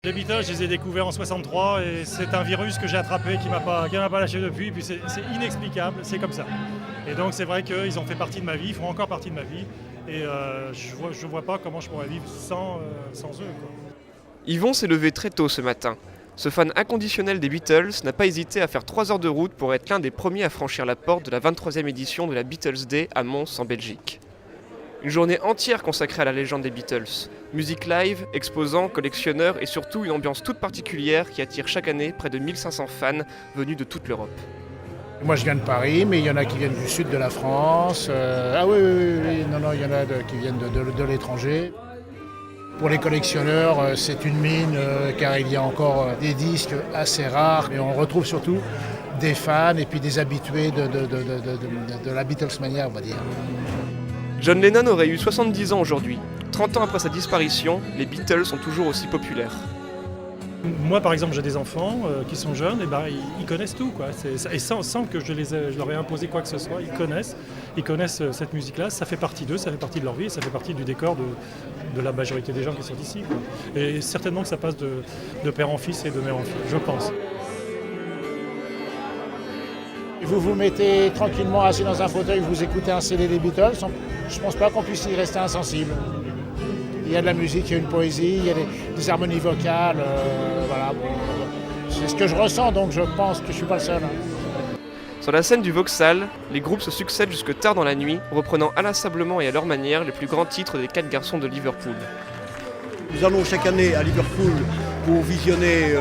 Les Beatles, je les ai découverts en 63 et c'est un virus que j'ai attrapé qui m'a pas lâché depuis. Puis c'est inexplicable, c'est comme ça. Et donc c'est vrai qu'ils ont fait partie de ma vie, ils font encore partie de ma vie. Et je vois pas comment je pourrais vivre sans eux, quoi. Yvon s'est levé très tôt ce matin. Ce fan inconditionnel des Beatles n'a pas hésité à faire 3 heures de route pour être l'un des premiers à franchir la porte de la 23e édition de la Beatles Day à Mons en Belgique. Une journée entière consacrée à la légende des Beatles. Musique live, exposants, collectionneurs et surtout une ambiance toute particulière qui attire chaque année près de 1500 fans venus de toute l'Europe. Moi je viens de Paris, mais il y en a qui viennent du sud de la France. Ah oui, non, il y en a qui viennent de l'étranger. Pour les collectionneurs, c'est une mine car il y a encore des disques assez rares. Et on retrouve surtout des fans et puis des habitués de la Beatlesmania, on va dire. John Lennon aurait eu 70 ans aujourd'hui. 30 ans après sa disparition, les Beatles sont toujours aussi populaires. Moi, par exemple, j'ai des enfants qui sont jeunes, et ils connaissent tout, quoi. Et sans que je leur ai imposé quoi que ce soit, ils connaissent cette musique-là, ça fait partie d'eux, ça fait partie de leur vie, ça fait partie du décor de la majorité des gens qui sont ici, quoi. Et certainement que ça passe de père en fils et de mère en fille, je pense. Vous vous mettez tranquillement assis dans un fauteuil, vous écoutez un CD des Beatles, je ne pense pas qu'on puisse y rester insensible. Il y a de la musique, il y a une poésie, il y a des harmonies vocales, voilà. C'est ce que je ressens, donc je pense que je ne suis pas le seul. Sur la scène du Vauxhall, les groupes se succèdent jusque tard dans la nuit, reprenant inlassablement et à leur manière les plus grands titres des 4 garçons de Liverpool. Nous allons chaque année à Liverpool pour visionner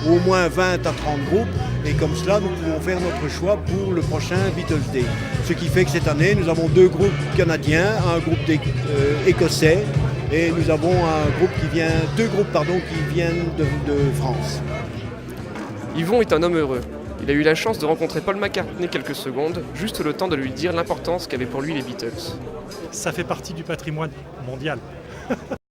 au moins 20 à 30 groupes et comme cela nous pouvons faire notre choix pour le prochain Beatles Day. Ce qui fait que cette année nous avons 2 groupes canadiens, un groupe écossais et nous avons deux groupes qui viennent de France. Yvon est un homme heureux. Il a eu la chance de rencontrer Paul McCartney quelques secondes, juste le temps de lui dire l'importance qu'avaient pour lui les Beatles. Ça fait partie du patrimoine mondial.